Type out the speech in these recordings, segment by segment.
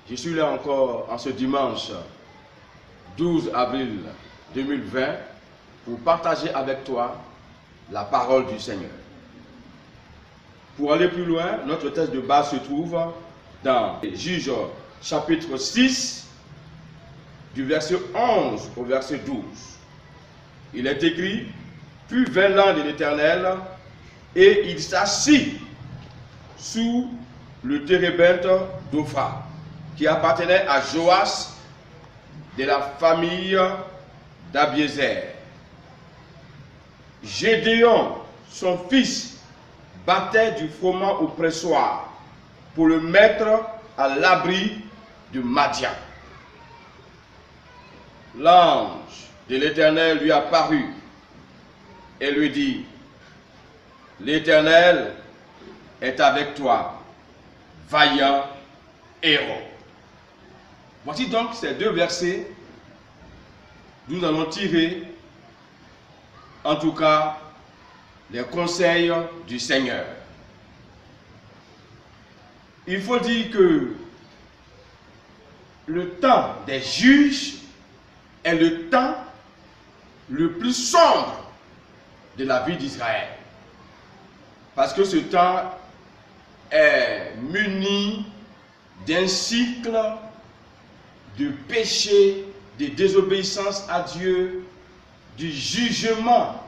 Je suis là encore en ce dimanche 12 avril 2020 pour partager avec toi la parole du Seigneur. Pour aller plus loin, notre texte de base se trouve dans Juges chapitre 6 du verset 11 au verset 12. Il est écrit: puis vint l'an de l'Éternel et il s'assit sous le térébinthe d'Ophra, qui appartenait à Joas de la famille d'Abiézer. Gédéon, son fils, battait du froment au pressoir pour le mettre à l'abri de Madian. L'ange de l'Éternel lui apparut et lui dit: l'Éternel est avec toi, vaillant héros. Voici donc ces deux versets d'où nous allons tirer, en tout cas, les conseils du Seigneur. Il faut dire que le temps des juges est le temps le plus sombre de la vie d'Israël. Parce que ce temps est muni d'un cycle de péché, de désobéissance à Dieu, du jugement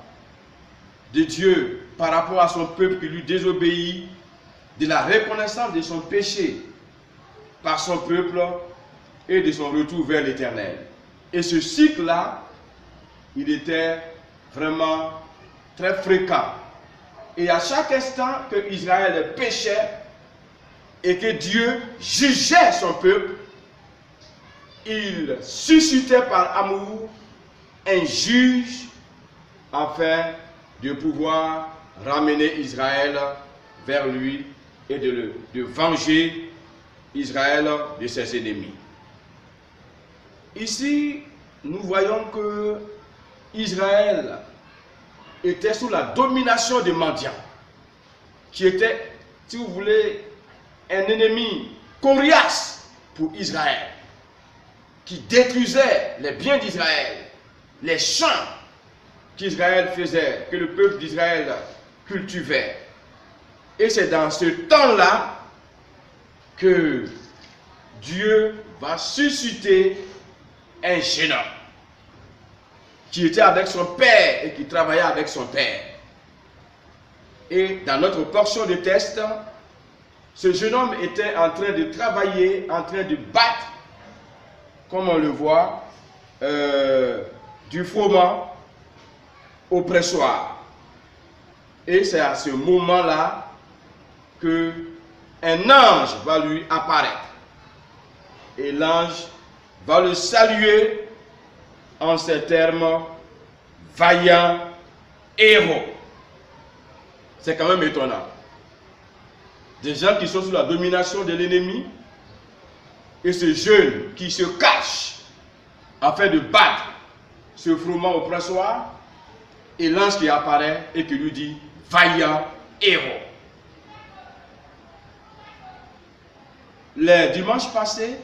de Dieu par rapport à son peuple qui lui désobéit, de la reconnaissance de son péché par son peuple et de son retour vers l'Éternel. Et ce cycle-là, il était vraiment très fréquent. Et à chaque instant que Israël péchait et que Dieu jugeait son peuple, il suscitait par amour un juge afin de pouvoir ramener Israël vers lui et de venger Israël de ses ennemis. Ici, nous voyons que Israël était sous la domination de Madian, qui était, si vous voulez, un ennemi coriace pour Israël, qui détruisait les biens d'Israël, les champs qu'Israël faisait, que le peuple d'Israël cultivait. Et c'est dans ce temps-là que Dieu va susciter un jeune homme qui était avec son père et qui travaillait avec son père. Et dans notre portion de texte, ce jeune homme était en train de travailler, en train de battre, comme on le voit, du froment au pressoir. Et c'est à ce moment-là que un ange va lui apparaître. Et l'ange va le saluer en ces termes: vaillant héros. C'est quand même étonnant. Des gens qui sont sous la domination de l'ennemi, et ce jeune qui se cache afin de battre ce froment au pressoir, et l'ange qui apparaît et qui lui dit: vaillant héros. Les dimanches passés,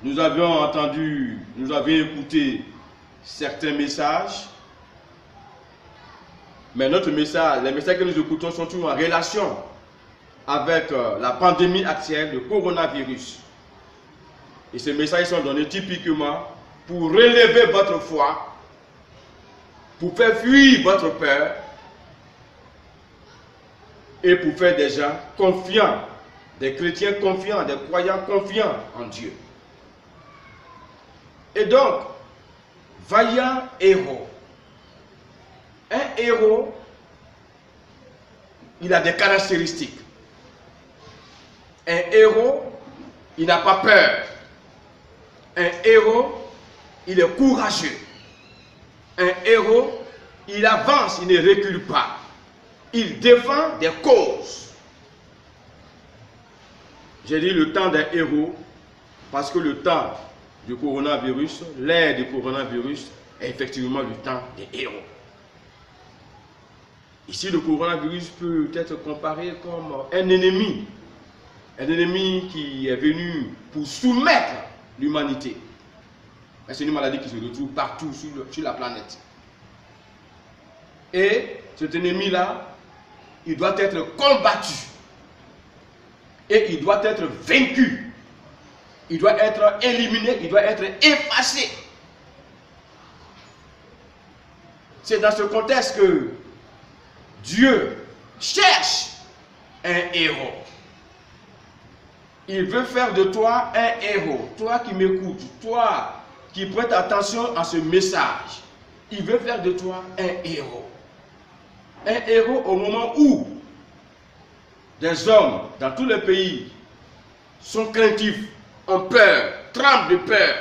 nous avions écouté certains messages, mais les messages que nous écoutons sont toujours en relation avec la pandémie actuelle, le coronavirus. Et ces messages sont donnés typiquement pour relever votre foi, pour faire fuir votre peur et pour faire des gens confiants, des chrétiens confiants, des croyants confiants en Dieu. Et donc, vaillant héros. Un héros, il a des caractéristiques. Un héros, il n'a pas peur. Un héros, il est courageux. Un héros, il avance, il ne recule pas. Il défend des causes. J'ai dit le temps d'un héros parce que le temps du coronavirus, l'ère du coronavirus est effectivement le temps des héros. Ici, le coronavirus peut être comparé comme un ennemi Un ennemi qui est venu pour soumettre l'humanité. C'est une maladie qui se retrouve partout sur la planète. Et cet ennemi-là, il doit être combattu. Et il doit être vaincu. Il doit être éliminé, il doit être effacé. C'est dans ce contexte que Dieu cherche un héros. Il veut faire de toi un héros. Toi qui m'écoutes, toi qui prêtes attention à ce message. Il veut faire de toi un héros. Un héros au moment où des hommes dans tous les pays sont craintifs, ont peur, tremblent de peur.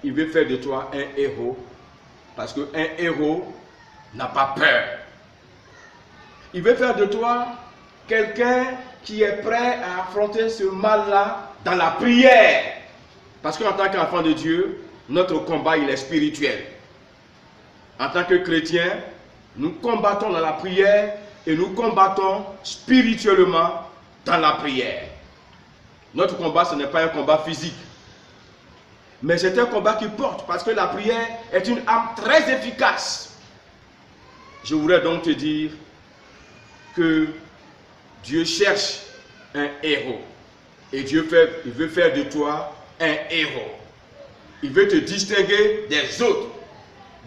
Il veut faire de toi un héros parce qu'un héros n'a pas peur. Il veut faire de toi quelqu'un qui est prêt à affronter ce mal-là dans la prière. Parce qu'en tant qu'enfant de Dieu, notre combat il est spirituel. En tant que chrétien, nous combattons dans la prière et nous combattons spirituellement dans la prière. Notre combat, ce n'est pas un combat physique. Mais c'est un combat qui porte parce que la prière est une arme très efficace. Je voudrais donc te dire que Dieu cherche un héros. Et il veut faire de toi un héros. Il veut te distinguer des autres,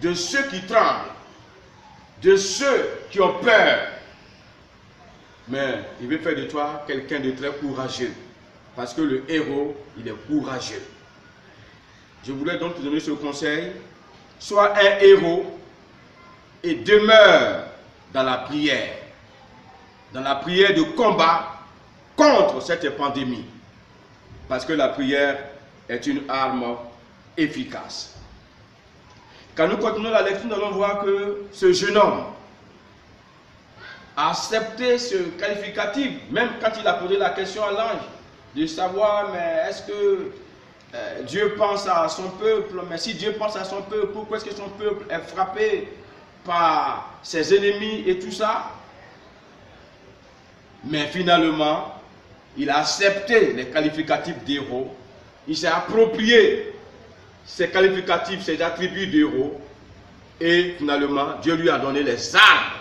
de ceux qui tremblent, de ceux qui ont peur. Mais il veut faire de toi quelqu'un de très courageux. Parce que le héros, il est courageux. Je voulais donc te donner ce conseil. Sois un héros et demeure dans la prière. Dans la prière de combat contre cette pandémie. Parce que la prière est une arme efficace. Quand nous continuons la lecture, nous allons voir que ce jeune homme a accepté ce qualificatif, même quand il a posé la question à l'ange, de savoir, mais est-ce que Dieu pense à son peuple? Mais si Dieu pense à son peuple, pourquoi est-ce que son peuple est frappé par ses ennemis et tout ça? Mais finalement, il a accepté les qualificatifs d'héros. Il s'est approprié ces qualificatifs, ces attributs d'héros. Et finalement, Dieu lui a donné les armes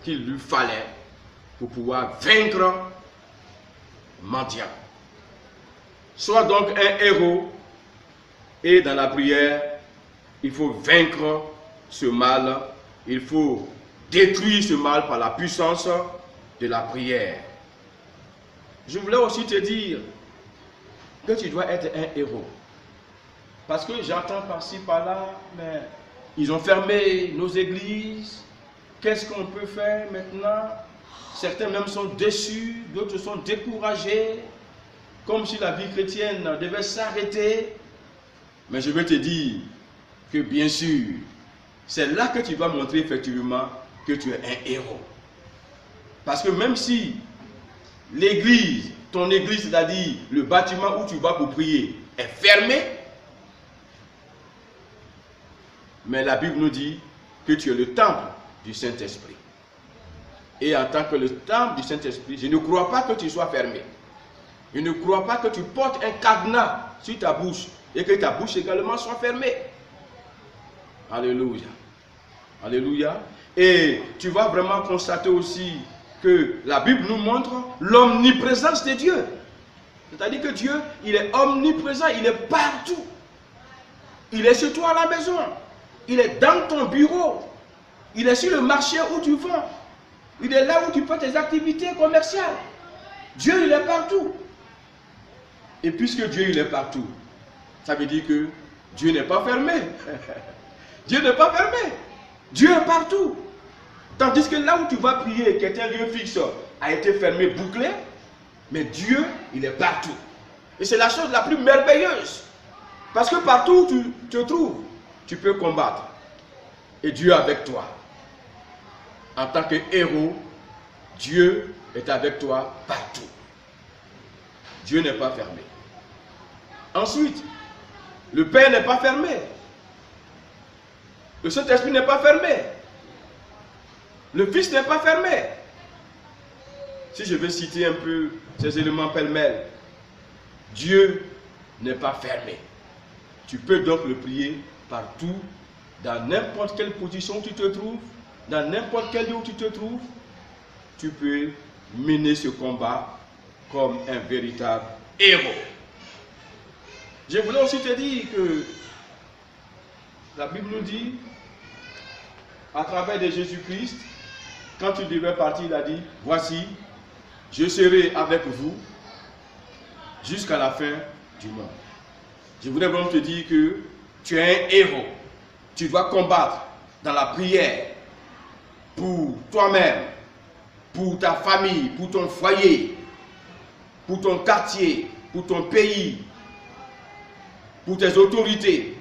qu'il lui fallait pour pouvoir vaincre Madian. Sois donc un héros et dans la prière, il faut vaincre ce mal. Il faut détruire ce mal par la puissance de la prière. Je voulais aussi te dire que tu dois être un héros. Parce que j'entends par-ci, par-là, mais ils ont fermé nos églises. Qu'est-ce qu'on peut faire maintenant? Certains même sont déçus, d'autres sont découragés, comme si la vie chrétienne devait s'arrêter. Mais je veux te dire que bien sûr, c'est là que tu vas montrer effectivement que tu es un héros. Parce que même si l'église, ton église, c'est-à-dire le bâtiment où tu vas pour prier, est fermé, mais la Bible nous dit que tu es le temple du Saint-Esprit. Et en tant que le temple du Saint-Esprit, je ne crois pas que tu sois fermé. Je ne crois pas que tu portes un cadenas sur ta bouche et que ta bouche également soit fermée. Alléluia. Alléluia. Et tu vas vraiment constater aussi que la Bible nous montre l'omniprésence de Dieu. C'est-à-dire que Dieu, il est omniprésent, il est partout. Il est chez toi à la maison. Il est dans ton bureau. Il est sur le marché où tu vends. Il est là où tu fais tes activités commerciales. Dieu, il est partout. Et puisque Dieu, il est partout, ça veut dire que Dieu n'est pas fermé. Dieu n'est pas fermé. Dieu est partout. Tandis que là où tu vas prier, qui est un lieu fixe, a été fermé, bouclé, mais Dieu, il est partout. Et c'est la chose la plus merveilleuse. Parce que partout où tu te trouves, tu peux combattre. Et Dieu est avec toi. En tant que héros, Dieu est avec toi partout. Dieu n'est pas fermé. Ensuite, le Père n'est pas fermé. Le Saint-Esprit n'est pas fermé. Le Fils n'est pas fermé. si je vais citer un peu ces éléments pêle-mêle, Dieu n'est pas fermé. Tu peux donc le prier partout, dans n'importe quelle position où tu te trouves, dans n'importe quel lieu où tu te trouves, tu peux mener ce combat comme un véritable héros. Je voulais aussi te dire que la Bible nous dit, à travers de Jésus-Christ, quand il devait partir, il a dit, voici, je serai avec vous jusqu'à la fin du monde. Je voudrais vraiment te dire que tu es un héros. Tu dois combattre dans la prière pour toi-même, pour ta famille, pour ton foyer, pour ton quartier, pour ton pays, pour tes autorités.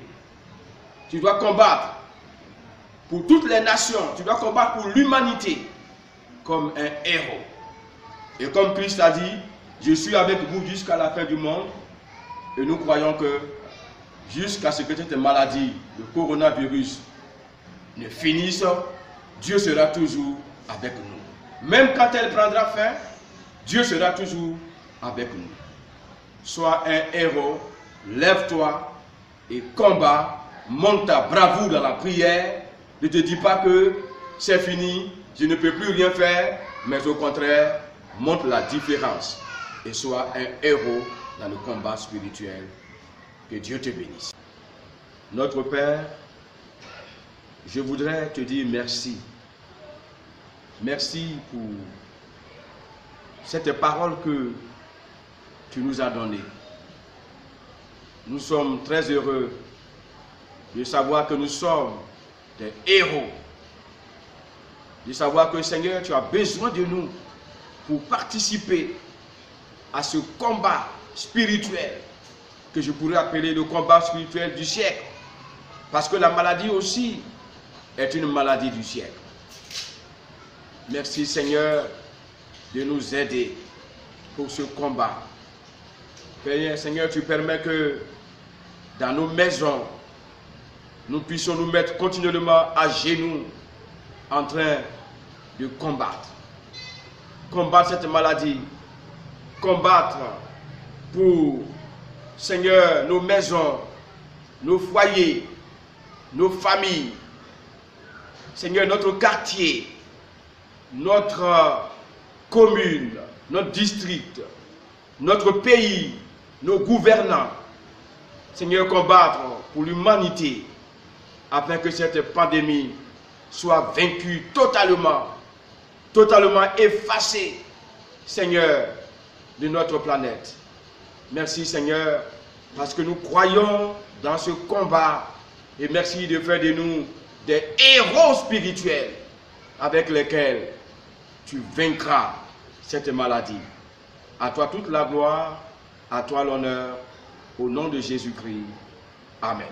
Tu dois combattre pour toutes les nations. Tu dois combattre pour l'humanité comme un héros. Et comme Christ a dit, je suis avec vous jusqu'à la fin du monde. Et nous croyons que jusqu'à ce que cette maladie, le coronavirus, ne finisse, Dieu sera toujours avec nous. Même quand elle prendra fin, Dieu sera toujours avec nous. Sois un héros, lève-toi et combat, monte ta bravoure dans la prière. Ne te dis pas que c'est fini, je ne peux plus rien faire, mais au contraire, montre la différence et sois un héros dans le combat spirituel. Que Dieu te bénisse. Notre Père, je voudrais te dire merci. Merci pour cette parole que tu nous as donnée. Nous sommes très heureux de savoir que nous sommes des héros. De savoir que, Seigneur, tu as besoin de nous pour participer à ce combat spirituel que je pourrais appeler le combat spirituel du siècle. Parce que la maladie aussi est une maladie du siècle. Merci Seigneur de nous aider pour ce combat. Seigneur, tu permets que dans nos maisons, nous puissions nous mettre continuellement à genoux en train de combattre. Combattre cette maladie. Combattre pour, Seigneur, nos maisons, nos foyers, nos familles. Seigneur, notre quartier, notre commune, notre district, notre pays, nos gouvernants. Seigneur, combattre pour l'humanité afin que cette pandémie soit vaincue totalement effacée, Seigneur, de notre planète. Merci Seigneur, parce que nous croyons dans ce combat et merci de faire de nous des héros spirituels avec lesquels tu vaincras cette maladie. À toi toute la gloire, à toi l'honneur, au nom de Jésus-Christ. Amen.